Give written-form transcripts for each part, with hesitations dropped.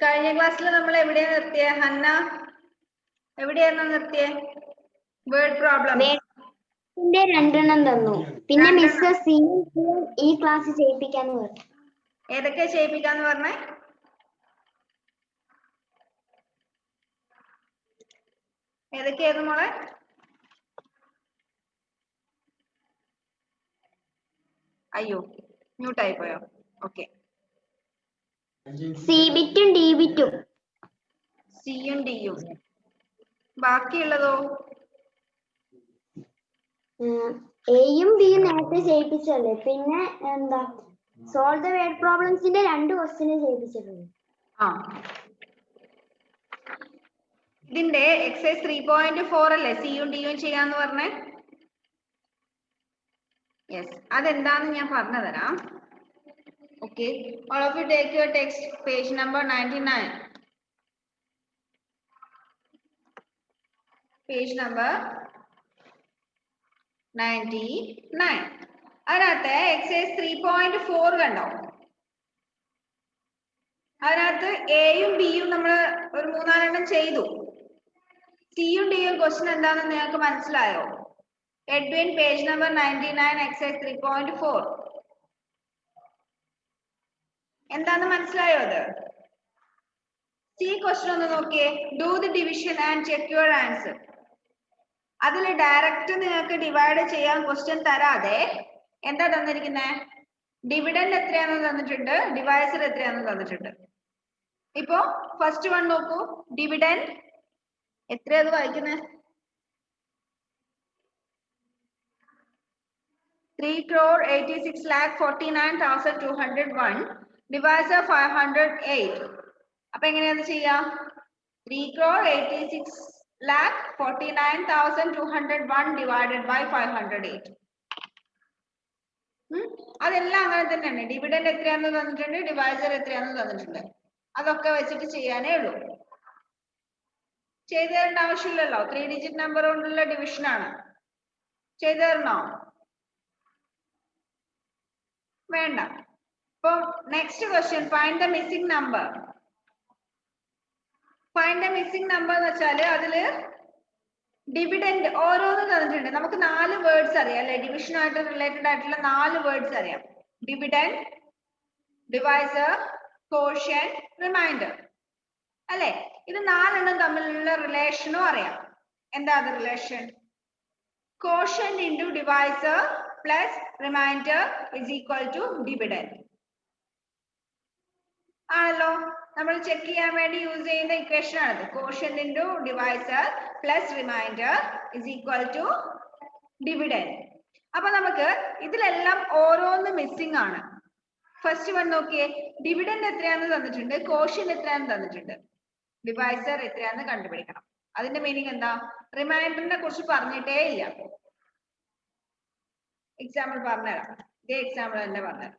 കഴിഞ്ഞ ക്ലാസ്സിൽ നമ്മൾ എവിടെയാണ് നിർത്തിയേ? ഹന്ന എവിടെയായിരുന്നു നിർത്തിയേ? വേർഡ് പ്രോബ്ലം രണ്ടെണ്ണം തന്നു. പിന്നെ മിസ് സി ഈ ക്ലാസ് ചെയ്യിപ്പിക്കാന്ന് പറഞ്ഞു. ഏതൊക്കെയാ ചെയ്യിപ്പിക്കാന്ന് പറഞ്ഞേ? ഏതൊക്കെയായിരുന്നു മോളെ? അയ്യോ മ്യൂട്ടായി പോയോ? ഓക്കെ. സി ബിറ്റും ഡി ബിറ്റും. സിയും ഡിയും. ബാക്കിയുള്ളതോ? എയും ബിയും നേരത്തെ ചെയ്യിപ്പിച്ചല്ലേ. പിന്നെ എന്താ സോൾവ് ദ വേർഡ് പ്രോബ്ലംസിന്റെ 2 ക്വസ്റ്റ്യൻ ചെയ്യിപ്പിച്ചിട്ടുണ്ട്. ഇതിന്റെ എക്സസൈസ് 3.4 അല്ലേ സിയും ഡിയും ചെയ്യാന്ന് പറഞ്ഞേ? യെസ്, അതെന്താന്ന് ഞാൻ പറഞ്ഞു തരാം. Okay, all of you take your text page number 99. Page number 99. അതിനകത്ത് എക്സസൈസ് 3.4 കണ്ടോ? അതിനകത്ത് എയും ബിയും നമ്മൾ ഒരു 3-4 ചെയ്തു. സിയും ഡിയും ക്വസ്റ്റ്യൻ എന്താണെന്ന് നിങ്ങൾക്ക് മനസ്സിലായോ? എഡ്വിൻ പേജ് നമ്പർ 99 എക്സസൈസ് 3.4 എന്താന്ന് മനസ്സിലായോ? അത് സി ക്വസ്റ്റ്യൻ ഒന്ന് നോക്കിയേ. Do the division and check your answer. അതിൽ ഡയറക്റ്റ് നിങ്ങൾക്ക് ഡിവൈഡ് ചെയ്യാൻ ക്വസ്റ്റ്യൻ തരാതെ എന്താ തന്നിരിക്കുന്നത്? ഡിവിഡൻഡ് എത്രയാണെന്ന് തന്നിട്ടുണ്ട്, ഡിവൈസർ എത്രയാണെന്ന് തന്നിട്ടുണ്ട്. ഇപ്പോ ഫസ്റ്റ് വൺ നോക്കൂ. ഡിവിഡൻഡ് എത്രയത് വായിക്കുന്നത്? 3,86,49,201. ഡിവൈസർ 508. അപ്പൊ എങ്ങനെയാണ് ചെയ്യാം? 3,86,49,201 divided by 508. അതെല്ലാം അങ്ങനെ തന്നെയാണ്. ഡിവിഡൻഡ് എത്രയാണെന്ന് തന്നിട്ടുണ്ട്, ഡിവൈസർ എത്രയാണെന്ന് തന്നിട്ടുണ്ട്. അതൊക്കെ വെച്ചിട്ട് ചെയ്യാനേ ഉള്ളൂ. ചെയ്തു തരേണ്ട ആവശ്യമില്ലല്ലോ. 3 ഡിജിറ്റ് നമ്പർ കൊണ്ടുള്ള ഡിവിഷൻ ആണ്. ചെയ്തു തരണോ? വേണ്ട. ഇപ്പൊ next question, find the missing number. Find the missing number എന്ന് വെച്ചാല് അതില് ഡിവിഡൻഡ് ഓരോന്ന് തന്നിട്ടുണ്ട്. നമുക്ക് 4 വേർഡ്സ് അറിയാം അല്ലെ? ഡിവിഷനായിട്ട് റിലേറ്റഡ് ആയിട്ടുള്ള 4 വേർഡ്സ് അറിയാം. ഡിവിഡൻഡ്, ഡിവൈസർ, കോഷ്യന്റ്, റിമൈൻഡർ അല്ലെ? ഇത് 4 തമ്മിലുള്ള റിലേഷനും അറിയാം. എന്താ അത് relation? Quotient into divisor plus remainder is equal to dividend ആണല്ലോ. നമ്മൾ ചെക്ക് ചെയ്യാൻ വേണ്ടി യൂസ് ചെയ്യുന്ന ഇക്വേഷൻ ആണത്. Quotient into divisor plus remainder is equal to dividend. അപ്പൊ നമുക്ക് ഇതിലെല്ലാം ഓരോന്ന് മിസ്സിംഗ് ആണ്. ഫസ്റ്റ് വൺ നോക്കിയേ. ഡിവിഡൻഡ് എത്രയാണെന്ന് തന്നിട്ടുണ്ട്, കോഷ്യന്റ് എത്രയാണെന്ന് തന്നിട്ടുണ്ട്, ഡിവൈസർ എത്രയാണെന്ന് കണ്ടുപിടിക്കണം. അതിന്റെ മീനിങ് എന്താ? റിമൈൻഡറിനെ കുറിച്ച് പറഞ്ഞിട്ടേ ഇല്ല. എക്സാമ്പിൾ പറഞ്ഞുതരാം. ഇതേ എക്സാമ്പിൾ തന്നെ പറഞ്ഞുതരാം.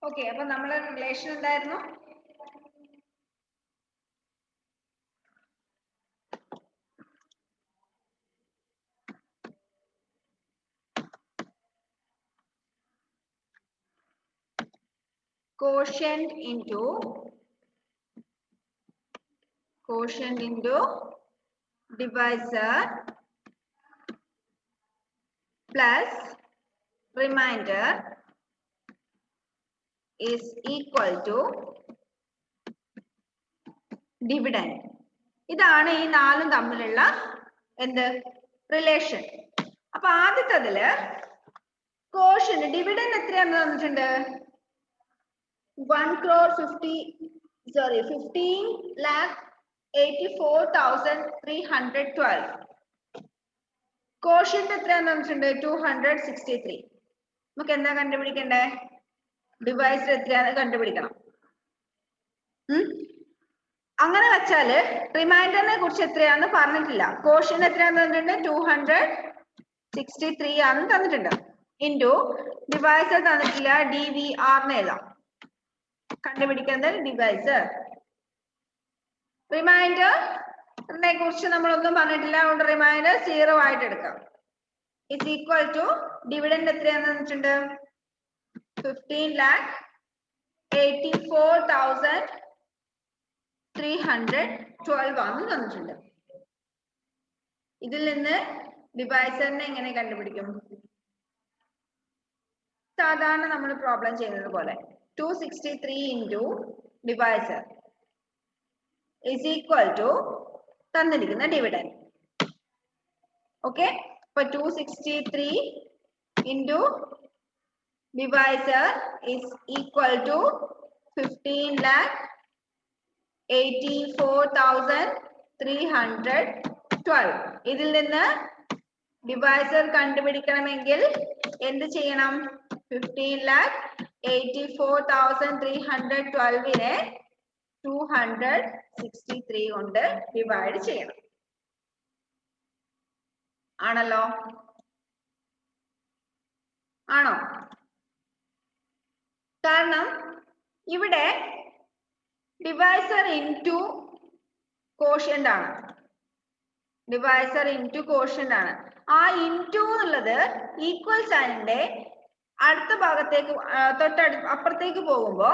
ഓക്കെ, അപ്പൊ നമ്മളെ റിലേഷൻ എന്തായിരുന്നു? Quotient into divisor plus remainder is equal to dividend. ഇതാണ് ഈ 4 തമ്മിലുള്ള എന്ത് റിലേഷൻ. അപ്പൊ ആദ്യത്തേതില് കോഷ്യന്റ് ഡിവിഡൻഡ് എത്രയാണെന്ന് തന്നിട്ടുണ്ട്? 15,84,312. കോഷ്യന്റ് എത്രയാണെന്ന് തന്നിട്ടുണ്ട്? 263. നമുക്ക് എന്താ കണ്ടുപിടിക്കണ്ടേ? ഡിവൈസർ എത്രയാണെന്ന് കണ്ടുപിടിക്കണം. അങ്ങനെ വെച്ചാല് റിമൈൻഡറിനെ കുറിച്ച് എത്രയാന്ന് പറഞ്ഞിട്ടില്ല. കോഷ്യന്റ് എത്രയാന്ന് തന്നിട്ടുണ്ട്? 263 ആണെന്ന് തന്നിട്ടുണ്ട്. ഇൻറ്റു ഡിവൈസർ തന്നിട്ടില്ല, DVR എഴുതാം. കണ്ടുപിടിക്കുന്നത് ഡിവൈസർ. റിമൈൻഡറിനെ കുറിച്ച് നമ്മളൊന്നും പറഞ്ഞിട്ടില്ല, അതുകൊണ്ട് റിമൈൻഡർ 0 ആയിട്ട് എടുക്കാം. is equal to dividend എത്രയാണെന്ന് തന്നിട്ടുണ്ട് 15,84,312 ആണെന്ന് തന്നിട്ടുണ്ട്. ഇതിൽ നിന്ന് ഡിവൈസറിനെ എങ്ങനെ കണ്ടുപിടിക്കും? സാധാരണ നമ്മൾ പ്രോബ്ലം ചെയ്യുന്നത് പോലെ 263 into divisor is equal to തന്നിരിക്കുന്ന ഡിവിഡൻഡ്. ഓക്കെ, അപ്പൊ 263 into divisor is equal to 15,84,312. ഇതിൽ നിന്ന് ഡിവൈസർ കണ്ടുപിടിക്കണമെങ്കിൽ എന്ത് ചെയ്യണം? 15,84,312നെ 263 കൊണ്ട് ഡിവൈഡ് ചെയ്യണം. ആണല്ലോ? ആണോ? കാരണം ഇവിടെ ഡിവൈസർ ഇൻറ്റു കോഷ്യന്റ് ആണ്. ഡിവൈസർ ഇൻറ്റു കോഷ്യന്റ് ആണ്. ആ ഇൻറ്റു എന്നുള്ളത് ഈക്വൽ സൈനിന്റെ അടുത്ത ഭാഗത്തേക്ക് അപ്പുറത്തേക്ക് പോകുമ്പോ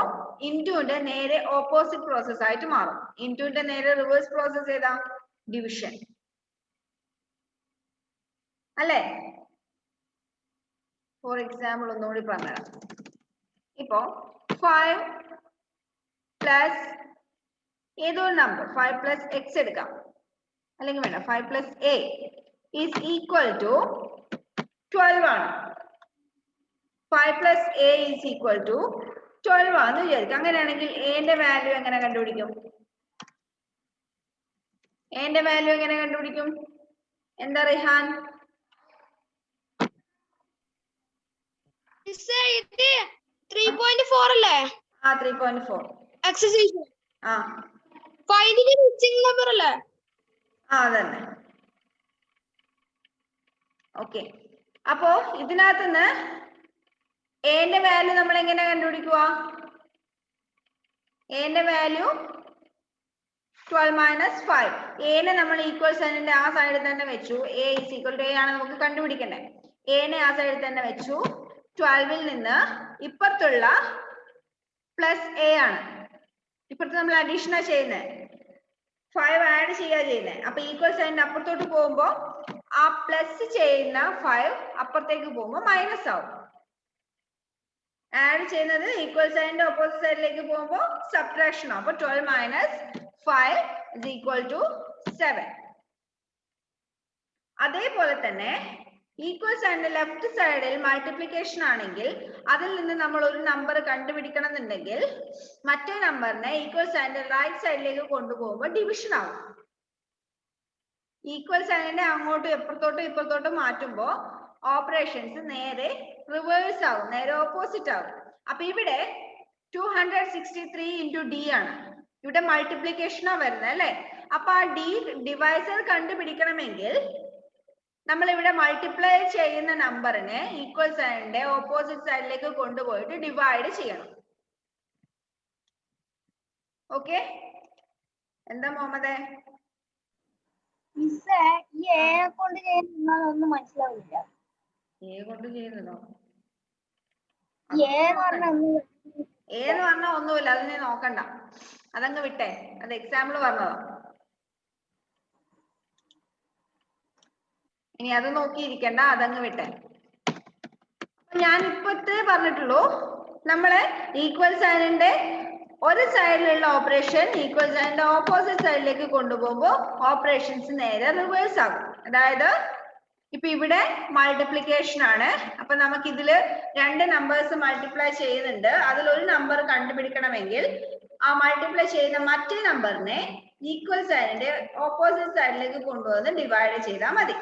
ഇൻറ്റുവിന്റെ നേരെ ഓപ്പോസിറ്റ് പ്രോസസ് ആയിട്ട് മാറും. ഇൻറ്റുവിന്റെ നേരെ റിവേഴ്സ് പ്രോസസ് ഏതാ? ഡിവിഷൻ അല്ലേ? ഫോർ എക്സാമ്പിൾ ഒന്നുകൂടി പറഞ്ഞുതരാം. ഇപ്പോ 5 പ്ലസ് ഏതോ നമ്പർ 5 പ്ലസ് എക്സ് എടുക്കാം, അല്ലെങ്കിൽ വേണ്ട 5 plus A is equal to 12 ആണ്. 5 plus A is equal to 12 ആണെന്ന് വിചാരിക്കും. അങ്ങനെയാണെങ്കിൽ എന്റെ വാല്യൂ എങ്ങനെ കണ്ടുപിടിക്കും? എന്റെ വാല്യൂ എങ്ങനെ കണ്ടുപിടിക്കും? എന്താ റിഹാൻ? 3.4 അല്ലേ? ആ 3.4 എക്സസൈസ്. ആ ഫൈൻഡിങ് മിസ്സിംഗ് നമ്പർ അല്ലേ? ആ അതന്നെ. ഓക്കെ, അപ്പോ ഇതിനകത്തുനിന്ന് എന്റെ വാല്യൂ നമ്മൾ എങ്ങനെ കണ്ടുപിടിക്കുക? എന്റെ വാല്യൂ 12 മൈനസ് 5. എനെ നമ്മൾ ഈക്വൽ സൈനിന്റെ ആ സൈഡിൽ തന്നെ വെച്ചു. A is equal to A ആണ് നമുക്ക് കണ്ടുപിടിക്കണ്ടേ. എനെ ആ സൈഡിൽ തന്നെ വെച്ചു. 12ൽ നിന്ന് ഇപ്പുറത്തുള്ള പ്ലസ് എ ആണ്. ഇപ്പുറത്ത് നമ്മൾ അഡീഷനാ ചെയ്യുന്നത്, 5 ആഡ് ചെയ്യാ ചെയ്യുന്നത്. അപ്പൊ ഈക്വൽ സൈനിന്റെ അപ്പുറത്തോട്ട് പോകുമ്പോ ആ പ്ലസ് ചെയ്യുന്ന 5 അപ്പുറത്തേക്ക് പോകുമ്പോ മൈനസ് ആവും. ആഡ് ചെയ്യുന്നത് ഈക്വൽ സൈനിന്റെ ഓപ്പോസിറ്റ് സൈഡിലേക്ക് പോകുമ്പോ സബ്ട്രാക്ഷൻ ആവും. അപ്പൊ 12 മൈനസ് 5 is equal to 7. അതേപോലെ തന്നെ ഈക്വൽ സൈഡിന്റെ ലെഫ്റ്റ് സൈഡിൽ മൾട്ടിപ്ലിക്കേഷൻ ആണെങ്കിൽ അതിൽ നിന്ന് നമ്മൾ ഒരു നമ്പർ കണ്ടുപിടിക്കണം എന്നുണ്ടെങ്കിൽ മറ്റേ നമ്പറിനെ ഈക്വൽ സൈഡിന്റെ റൈറ്റ് സൈഡിലേക്ക് കൊണ്ടുപോകുമ്പോൾ ഡിവിഷൻ ആവും. ഈക്വൽ സൈഡിനെ അങ്ങോട്ടും ഇപ്പുറത്തോട്ടും മാറ്റുമ്പോൾ ഓപ്പറേഷൻസ് നേരെ റിവേഴ്സ് ആവും, നേരെ ഓപ്പോസിറ്റ് ആവും. അപ്പൊ ഇവിടെ 263 into d ആണ്. ഇവിടെ മൾട്ടിപ്ലിക്കേഷനാ വരുന്നത് അല്ലെ? അപ്പൊ ആ ഡി ഡിവൈസർ കണ്ടുപിടിക്കണമെങ്കിൽ നമ്മൾ ഇവിടെ മൾട്ടിപ്ലൈ ചെയ്യുന്ന നമ്പറിനെ ഈക്വൽ സൈഡിന്റെ ഓപ്പോസിറ്റ് സൈഡിലേക്ക് കൊണ്ടുപോയിട്ട് ഡിവൈഡ് ചെയ്യണം. ഓക്കെ, എന്താ മുഹമ്മദേ? മിസ്സേ, ഈ എ കൊണ്ട് ചെയ്യുന്നതൊന്നും മനസ്സിലാവില്ല. എ കൊണ്ട് ചെയ്യുന്നതോ? എന്ന് പറഞ്ഞാൽ ഒന്നുമില്ല, അത് നീ നോക്കണ്ട, അതങ്ങ് വിട്ടേ. അത് എക്സാമ്പിൾ പറഞ്ഞതോ. ഇനി അത് നോക്കിയിരിക്കണ്ട, അതങ്ങ് വിട്ടെ. ഞാൻ ഇപ്പത്തെ പറഞ്ഞിട്ടുള്ളൂ, നമ്മള് ഈക്വൽ സൈനിന്റെ ഒരു സൈഡിലുള്ള ഓപ്പറേഷൻ ഈക്വൽ സൈനിന്റെ ഓപ്പോസിറ്റ് സൈഡിലേക്ക് കൊണ്ടുപോകുമ്പോൾ ഓപ്പറേഷൻസ് നേരെ റിവേഴ്സ് ആകും. അതായത് ഇപ്പൊ ഇവിടെ മൾട്ടിപ്ലിക്കേഷൻ ആണ്. അപ്പൊ നമുക്ക് ഇതില് രണ്ട് നമ്പേഴ്സ് മൾട്ടിപ്ലൈ ചെയ്യുന്നുണ്ട്. അതിലൊരു നമ്പർ കണ്ടുപിടിക്കണമെങ്കിൽ ആ മൾട്ടിപ്ലൈ ചെയ്യുന്ന മറ്റേ നമ്പറിനെ ഈക്വൽ സൈഡിന്റെ ഓപ്പോസിറ്റ് സൈഡിലേക്ക് കൊണ്ടുവന്ന് ഡിവൈഡ് ചെയ്താൽ മതി.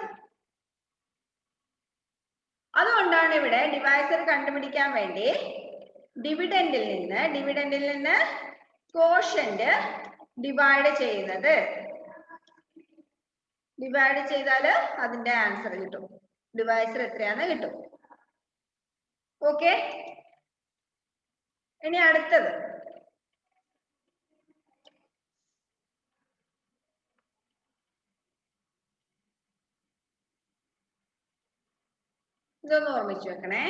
അതുകൊണ്ടാണ് ഇവിടെ ഡിവൈസർ കണ്ടുപിടിക്കാൻ വേണ്ടി ഡിവിഡൻഡിൽ നിന്ന് കോഷ്യന്റ് ഡിവൈഡ് ചെയ്യുന്നത്. ഡിവൈഡ് ചെയ്താൽ അതിന്റെ ആൻസർ കിട്ടും, ഡിവൈസർ എത്രയാന്ന് കിട്ടും. ഓക്കെ, ഇനി അടുത്തത് ഇതൊന്ന് ഓർമ്മിച്ചു വെക്കണേ.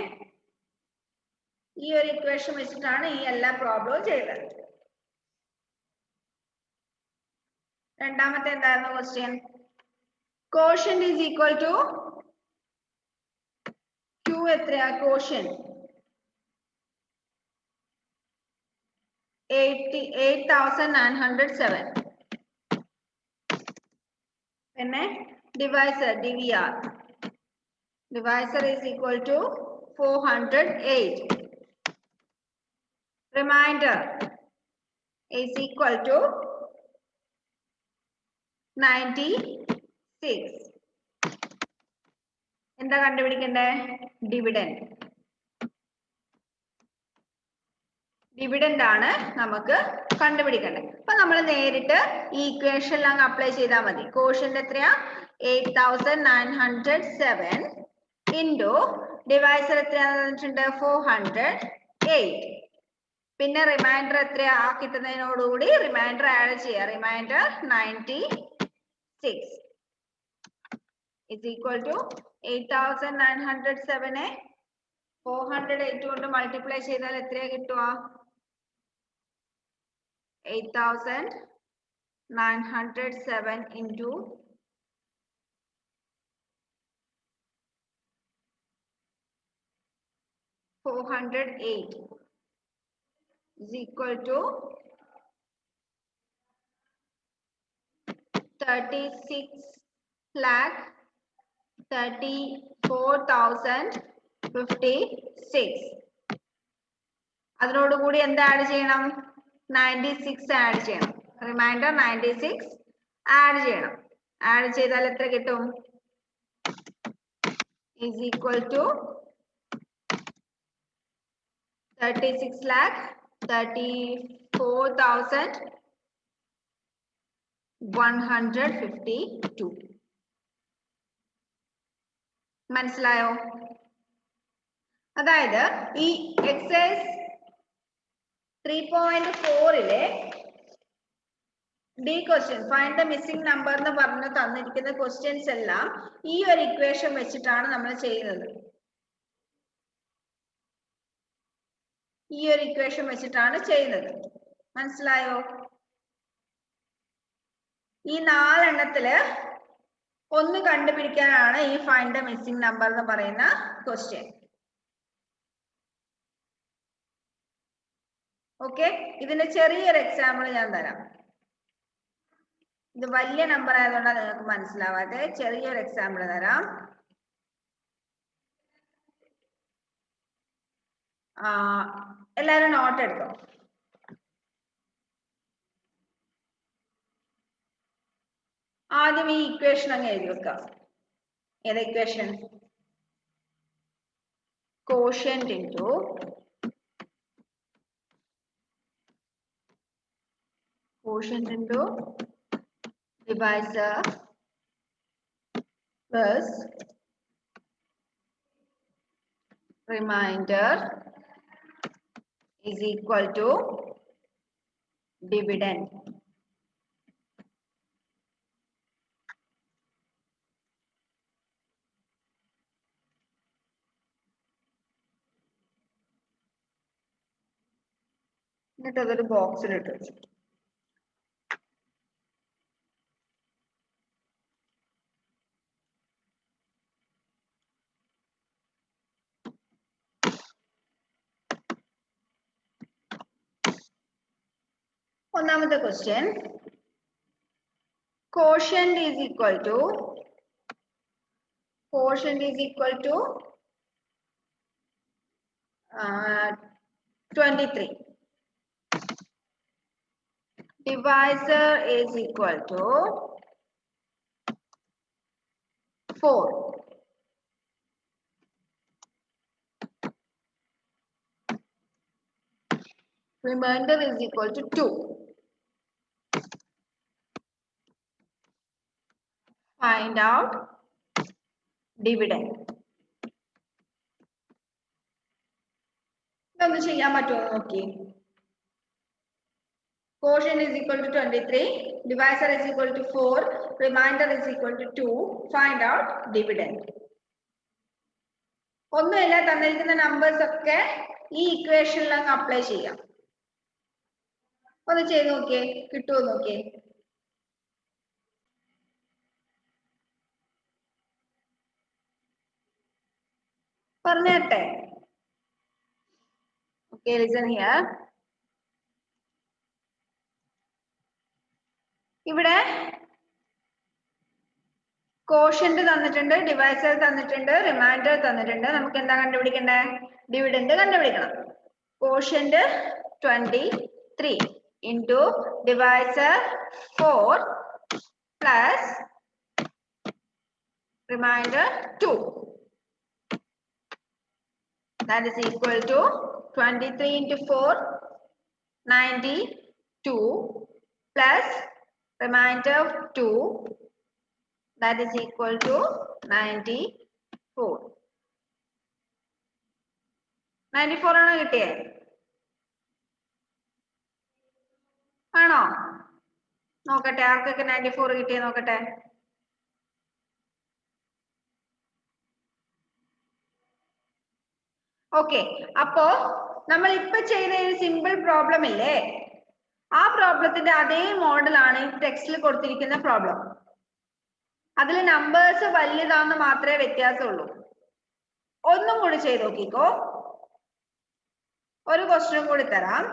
ഈ ഒരു ഇക്വേഷൻ വെച്ചിട്ടാണ് ഈ എല്ലാ പ്രോബ്ലവും ചെയ്തത്. രണ്ടാമത്തെ എന്തായിരുന്നു question? Quotient is equal to Q എത്രയാ? കോഷ്യന്റ് 8907. പിന്നെ divisor DVR. Divisor is equal to 408. Remainder is equal to 96. എന്താ കണ്ടുപിടിക്കണ്ടേ? ഡിവിഡൻഡ്. ഡിവിഡൻഡ് ആണ് നമുക്ക് കണ്ടുപിടിക്കേണ്ടത്. അപ്പൊ നമ്മൾ നേരിട്ട് ഈ ഇക്വേഷനിൽ അപ്ലൈ ചെയ്താൽ മതി. കോഷ്യന്റ് എത്രയാ? 8907 ഇൻറ്റു ഡിവൈസർ എത്രയാണെന്ന് പറഞ്ഞിട്ടുണ്ട്? 408. പിന്നെ റിമൈൻഡർ എത്രയാ? ആ കിട്ടുന്നതിനോടുകൂടി റിമൈൻഡർ ആഡ് ചെയ്യുക. റിമൈൻഡർ 96 is equal to 8907 408 കൊണ്ട് മൾട്ടിപ്ലൈ ചെയ്താൽ എത്രയാ കിട്ടുക? 8907 into 408 is equal to 36,34,056. അതിനോടുകൂടി എന്താ ആഡ് ചെയ്യണം? 96 ആഡ് ചെയ്യണം. റിമൈൻഡർ 96 ആഡ് ചെയ്യണം. ആഡ് ചെയ്താൽ എത്ര കിട്ടും? is equal to 36,34,152. മനസ്സിലായോ? അതായത് ഈ exercise 3.4 D question find the missing number എന്ന് പറഞ്ഞ് തന്നിരിക്കുന്ന ക്വസ്റ്റ്യൻസ് എല്ലാം ഈ ഒരു ഇക്വേഷൻ വെച്ചിട്ടാണ് നമ്മൾ ചെയ്യുന്നത്. ഈ ഒരു ഇക്വേഷൻ വെച്ചിട്ടാണ് ചെയ്യുന്നത്. മനസ്സിലായോ? ഈ 4 എണ്ണത്തില് ഒന്ന് കണ്ടുപിടിക്കാനാണ് ഈ ഫൈൻഡ് ദ മിസ്സിംഗ് നമ്പർ എന്ന് പറയുന്ന ക്വസ്റ്റ്യൻ. ഓക്കെ, ഇതിന്റെ ചെറിയൊരു എക്സാമ്പിൾ ഞാൻ തരാം. ഇത് വലിയ നമ്പർ ആയതുകൊണ്ടാണ് നിങ്ങൾക്ക് മനസ്സിലാവാതെ. ചെറിയൊരു എക്സാമ്പിൾ തരാം. എല്ലാവരും നോട്ട് എടുത്തോ. ആദ്യം ഈ ഇക്വേഷൻ അങ്ങ് എഴുതി വെക്കാം. ഏത് equation? Quotient into divisor plus remainder is equal to dividend. എന്നിട്ട് അതൊരു ബോക്സിൽ ഇട്ട് വെച്ചു. ഒന്നാമത്തെ question, quotient is equal to 23. Divisor is equal to 4. Remainder is equal to 2. Find out dividend. ഇതൊന്ന് ചെയ്യാൻ പറ്റുമോ നോക്കി. Quotient is equal to 23, divisor is equal to 4, remainder is equal to 2. Find out dividend. ഒന്നുമില്ല, തന്നിരിക്കുന്ന numbers ഒക്കെ ഈ ഇക്വേഷനിൽ അങ്ങ് അപ്ലൈ ചെയ്യാം. ഒന്ന് ചെയ്ത് നോക്കിയേ, കിട്ടുമോ നോക്കിയേ. പറഞ്ഞേട്ടെ. Okay, listen here. ഇവിടെ കോഷ്യന്റ് തന്നിട്ടുണ്ട്, ഡിവൈസർ തന്നിട്ടുണ്ട്, റിമൈൻഡർ തന്നിട്ടുണ്ട്. നമുക്ക് എന്താ കണ്ടുപിടിക്കണ്ടേ? ഡിവിഡൻഡ് കണ്ടുപിടിക്കണം. Quotient 23 into divisor 4 plus remainder 2. That is equal to 23 into 4, 92 plus remainder 2. That is equal to 94. 94 ആണോ കിട്ടിയേ? ആണോ? നോക്കട്ടെ, ആർക്കൊക്കെ 94 കിട്ടിയേ നോക്കട്ടെ. ഓക്കെ, അപ്പോ നമ്മൾ ഇപ്പൊ ചെയ്ത ഒരു സിമ്പിൾ പ്രോബ്ലം ഇല്ലേ, ആ പ്രോബ്ലത്തിന്റെ അതേ മോഡൽ ആണ് ഈ ടെക്സ്റ്റിൽ കൊടുത്തിരിക്കുന്ന പ്രോബ്ലം. അതിൽ നമ്പേഴ്സ് വലുതാന്ന് മാത്രമേ വ്യത്യാസമുള്ളൂ. ഒന്നും കൂടി ചെയ്ത് നോക്കിക്കോ. ഒരു ക്വസ്റ്റ്യൻ കൂടി തരാം.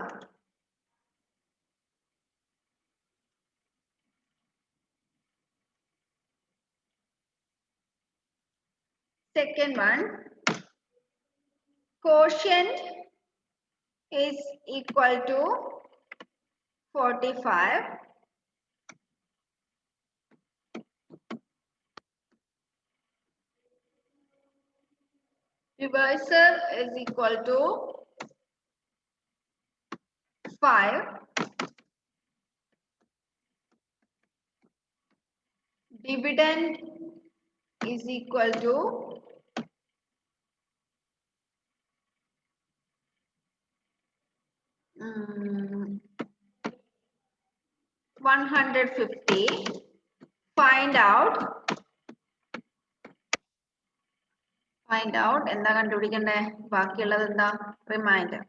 Second one, quotient is equal to 45. Divisor is equal to 5. Dividend is equal to 150. Find out എന്താ കണ്ടുപിടിക്കണ്ടേ? ബാക്കിയുള്ളത് എന്താ? റിമൈൻഡർ.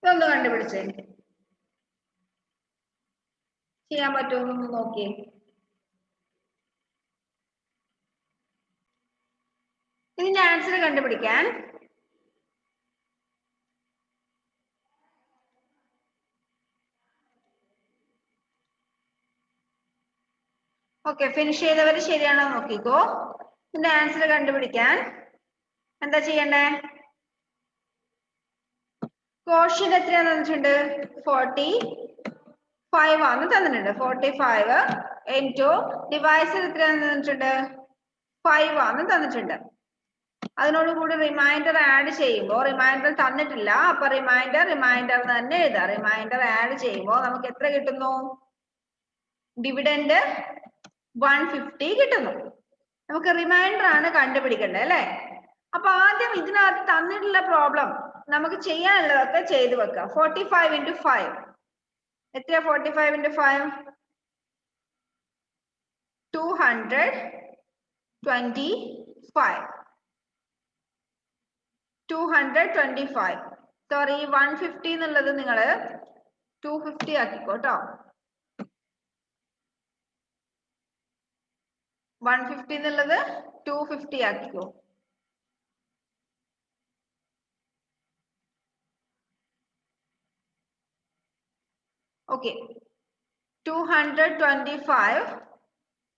ഇതൊന്ന് കണ്ടുപിടിച്ചേ, ചെയ്യാൻ പറ്റുമോ നോക്കിയേ. ഇതിന്റെ ആൻസർ കണ്ടുപിടിക്കാൻ ഓക്കെ, ഫിനിഷ് ചെയ്തവര് ശരിയാണോ നോക്കിക്കോ. ഇതിന്റെ ആൻസർ കണ്ടുപിടിക്കാൻ എന്താ ചെയ്യണ്ടേ? കോഷ്യന്റ് എത്രയാന്ന് തന്നിട്ടുണ്ട്? 45 ആണ് തന്നിട്ടുണ്ട്. 45 into ഡിവൈസർ എത്രയാന്ന് തന്നിട്ടുണ്ട്? 5 ആണ് തന്നിട്ടുണ്ട്. അതിനോട് കൂടി റിമൈൻഡർ ആഡ് ചെയ്യുമ്പോൾ, റിമൈൻഡർ തന്നിട്ടില്ല, അപ്പൊ റിമൈൻഡർ തന്നെ എഴുതാം. റിമൈൻഡർ ആഡ് ചെയ്യുമ്പോൾ നമുക്ക് എത്ര കിട്ടുന്നു? ഡിവിഡൻഡ് 150 കിട്ടുന്നു. നമുക്ക് റിമൈൻഡർ ആണ് കണ്ടുപിടിക്കേണ്ടത് അല്ലെ. അപ്പൊ ആദ്യം ഇതിനകത്ത് തന്നിട്ടുള്ള പ്രോബ്ലം നമുക്ക് ചെയ്യാനുള്ളതൊക്കെ ചെയ്തു വെക്കാം. 45 into 5 എത്രയാ? 45 into 5 225. 225. സോറി, 150 എന്നുള്ളത് നിങ്ങള് 250 ആക്കിക്കോട്ടോ. 150 എന്നുള്ളത് 250 ആക്കിക്കോ. Okay, 225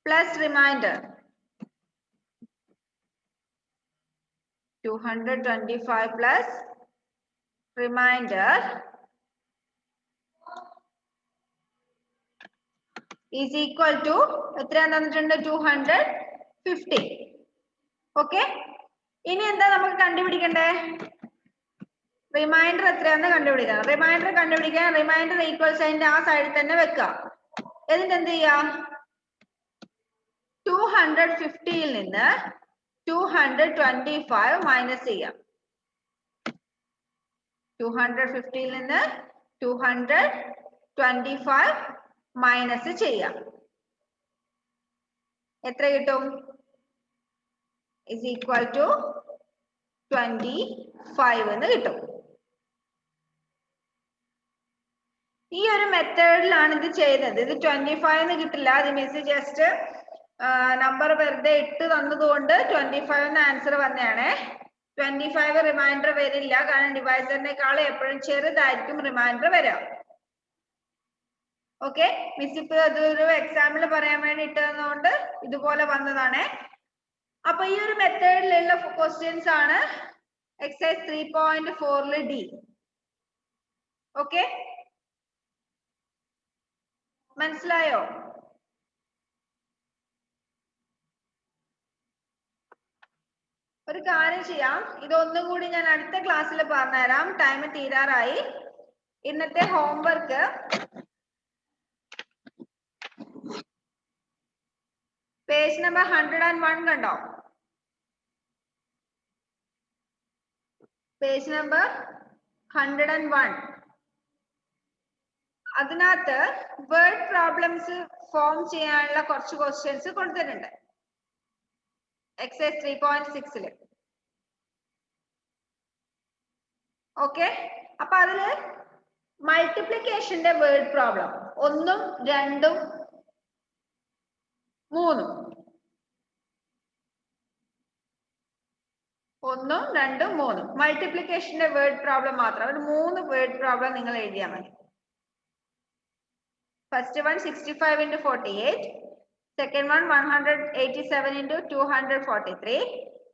plus remainder. 225 plus remainder is equal to എത്രയാണ് തന്നിട്ടുണ്ട്? 250. ഓക്കെ, ഇനി എന്താ നമുക്ക് കണ്ടുപിടിക്കണ്ടേ? റിമൈൻഡർ എത്രയാണെന്ന് കണ്ടുപിടിക്കണം. റിമൈൻഡർ കണ്ടുപിടിക്കാൻ റിമൈൻഡർ ഈക്വൽ സൈൻ്റെ ആ സൈഡിൽ തന്നെ വെക്കാം. എന്നിട്ട് എന്ത് ചെയ്യാം? 250ൽ നിന്ന് 225 മൈനസ് ചെയ്യാം. 250ൽ നിന്ന് 225 മൈനസ് ചെയ്യാം. എത്ര കിട്ടും? is equal to 25 എന്ന് കിട്ടും. ഈ ഒരു മെത്തേഡിലാണ് ഇത് ചെയ്തത്. ഇത് 25 എന്ന് കിട്ടില്ല. അത് മിസ് ജസ്റ്റ് നമ്പർ വെറുതെ ഇട്ട് തന്നതുകൊണ്ട് 25 ആൻസർ വന്നതാണ്. 25 റിമൈൻഡർ വരില്ല, കാരണം ഡിവൈസറിനേക്കാൾ എപ്പോഴും ചെറുതായിരിക്കും റിമൈൻഡർ വരാം. ഓക്കെ, മിസ് ഇപ്പൊ അതൊരു എക്സാമ്പിൾ പറയാൻ വേണ്ടി ഇട്ടതുകൊണ്ട് ഇതുപോലെ വന്നതാണ്. അപ്പൊ ഈ ഒരു മെത്തേഡിലുള്ള ക്വസ്റ്റ്യൻസ് ആണ് എക്സസൈസ് 3.4 ഡി. ഓക്കെ, മനസ്സിലായോ? ഒരു കാര്യം ചെയ്യാം, ഇതൊന്നും കൂടി ഞാൻ അടുത്ത ക്ലാസ്സിൽ പറഞ്ഞുതരാം. ടൈം തീരാറായി. ഇന്നത്തെ ഹോംവർക്ക് പേജ് നമ്പർ 101 കണ്ടോ? Page number 101. അതിനകത്ത് വേർഡ് പ്രോബ്ലംസ് ഫോം ചെയ്യാനുള്ള കുറച്ച് ക്വസ്റ്റ്യൻസ് കൊടുത്തിട്ടുണ്ട് എക്സസൈസ് 3.6. ഓക്കെ, അപ്പൊ അതില് മൾട്ടിപ്ലിക്കേഷന്റെ വേർഡ് പ്രോബ്ലം 1 2 3 1 2 3 മൾട്ടിപ്ലിക്കേഷന്റെ വേർഡ് പ്രോബ്ലം മാത്രം. ഒരു 3 വേർഡ് പ്രോബ്ലം നിങ്ങൾ എഴുതിയാൽ മതി. First one 65 into 48, second one 187 into 243,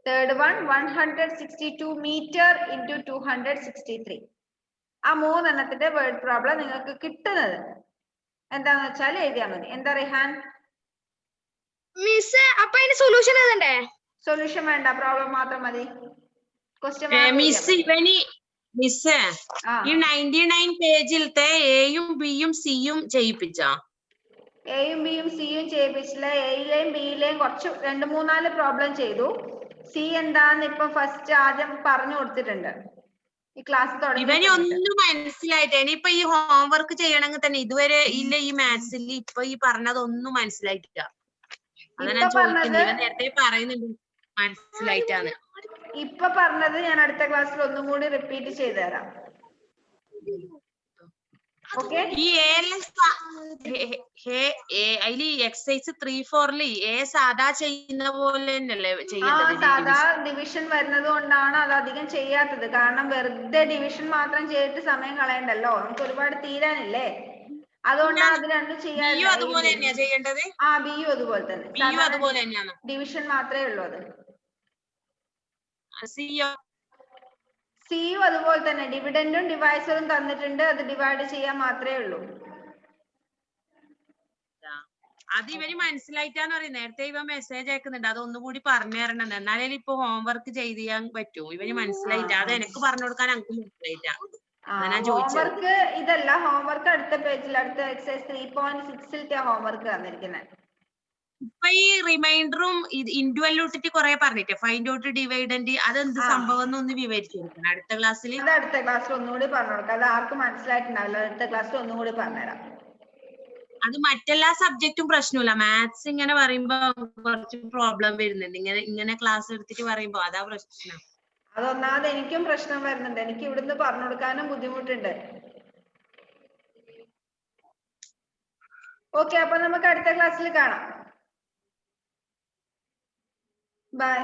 third one 162 meter into 263. ആ 3 എണ്ണത്തിന്റെ വേർഡ് പ്രോബ്ലം നിങ്ങൾക്ക് കിട്ടുന്നത് എന്താന്ന് വെച്ചാൽ എഴുതിയാൽ മതി. എന്താ റിഹാൻ? മിസ് അപ്പൊ അതിന് സൊല്യൂഷൻ എഴുതണ്ടേ? സൊല്യൂഷൻ വേണ്ട, പ്രോബ്ലം മാത്രം മതി. ക്വസ്റ്റ്യൻ മിസ് ഇവന് മിസ് ഈ 99 പേജിലത്തെ എയും ബിയും സിയും ചെയ്യിപ്പിച്ചോ? എയും ബിയും സിയും ചെയ്യിപ്പിച്ചില്ല. എയിലെയും ബിയിലെയും കുറച്ച് 2-3-4 പ്രോബ്ലം ചെയ്തു. സി എന്താന്ന് ഇപ്പൊ ഫസ്റ്റ് ആദ്യം പറഞ്ഞു കൊടുത്തിട്ടുണ്ട് ഈ ക്ലാസ് തുടങ്ങി. ഇവന് ഒന്നും മനസ്സിലായിട്ട് ഇനിയിപ്പൊ ഈ ഹോംവർക്ക് ചെയ്യണമെങ്കിൽ തന്നെ ഇതുവരെ ഇല്ല ഈ മാത്സിൽ ഇപ്പൊ ഈ പറഞ്ഞതൊന്നും മനസ്സിലായിട്ടില്ല. അതാ ഞാൻ ചോദിക്കുന്നത്. ഇവൻ നേരത്തെ പറയുന്നുണ്ട് മനസ്സിലായിട്ടാണ്. ഇപ്പൊ പറഞ്ഞത് ഞാൻ അടുത്ത ക്ലാസ്സിൽ ഒന്നും കൂടി റിപ്പീറ്റ് ചെയ്തു തരാം. ഓക്കെ, ഈ അതില് എക്സസൈസ് 3-4 എ സാധാ ചെയ്യുന്ന പോലെ തന്നെയല്ലേ ചെയ്യേണ്ടത്? സാധാ ഡിവിഷൻ വരുന്നത് കൊണ്ടാണ് അത് അധികം ചെയ്യാത്തത്. കാരണം വെറുതെ ഡിവിഷൻ മാത്രം ചെയ്തിട്ട് സമയം കളയണ്ടല്ലോ, നമുക്ക് ഒരുപാട് തീരാനില്ലേ. അതുകൊണ്ടാണ് അത് രണ്ടും ചെയ്യാൻ. അതുപോലെ തന്നെയാ ചെയ്യേണ്ടത്? ബിയും അതുപോലെ തന്നെ. ബിയും അതുപോലെ തന്നെയാണ്. ഡിവിഷൻ മാത്രമേ ഉള്ളൂ. അത് സിയും അതുപോലെ തന്നെ. ഡിവിഡൻഡും ഡിവൈസറും തന്നിട്ടുണ്ട്, അത് ഡിവൈഡ് ചെയ്യാൻ മാത്രമേ ഉള്ളൂ. അത് ഇവന് മനസ്സിലായിട്ടാന്ന് പറയും. നേരത്തെ ഇവ മെസ്സേജ് അയക്കുന്നുണ്ട്, അത് ഒന്നുകൂടി പറഞ്ഞു തരണം. എന്നാലേ ഇപ്പൊ ഹോംവർക്ക് ചെയ്ത് ചെയ്യാൻ പറ്റൂ. ഇവന് മനസ്സിലായിട്ടാ, അത് എനിക്ക് പറഞ്ഞു കൊടുക്കാൻ എനിക്ക് മനസ്സിലായിട്ടാ. ഹോംവർക്ക് ഇതല്ല, ഹോംവർക്ക് അടുത്ത പേജിൽ, അടുത്ത എക്സസൈസ് 3.6 ഹോംവർക്ക് തന്നിരിക്കുന്നത്. ഇപ്പൊ ഈ റിമൈൻഡറും ഇൻഡു എല്ലാം ഇട്ടിട്ട് കുറെ പറഞ്ഞിട്ട് ഫൈൻഡ് ഔട്ട് ഡിവൈഡന്റ് അതെന്ത് സംഭവം എന്നൊന്ന് വിവരിച്ചു കൊടുക്കണം അടുത്ത ക്ലാസ്സിൽ. അത് അടുത്ത ക്ലാസ്സിൽ ഒന്നുകൂടി പറഞ്ഞു കൊടുക്കാം. അത് ആർക്കും മനസ്സിലായിട്ടുണ്ടാവില്ല, അടുത്ത ക്ലാസ്സിൽ ഒന്നും കൂടി പറഞ്ഞുതരാം. അത് മറ്റെല്ലാ സബ്ജക്റ്റും പ്രശ്നമില്ല, മാത്സ് ഇങ്ങനെ പറയുമ്പോ കുറച്ച് പ്രോബ്ലം വരുന്നുണ്ട്. ഇങ്ങനെ ക്ലാസ് എടുത്തിട്ട് പറയുമ്പോ അതാ പ്രശ്നം. അതൊന്നാമത് എനിക്കും പ്രശ്നം വരുന്നുണ്ട്. എനിക്ക് ഇവിടുന്ന് പറഞ്ഞു കൊടുക്കാനും ബുദ്ധിമുട്ടുണ്ട്. ഓക്കെ, അപ്പൊ നമുക്ക് അടുത്ത ക്ലാസ്സിൽ കാണാം. ബൈ.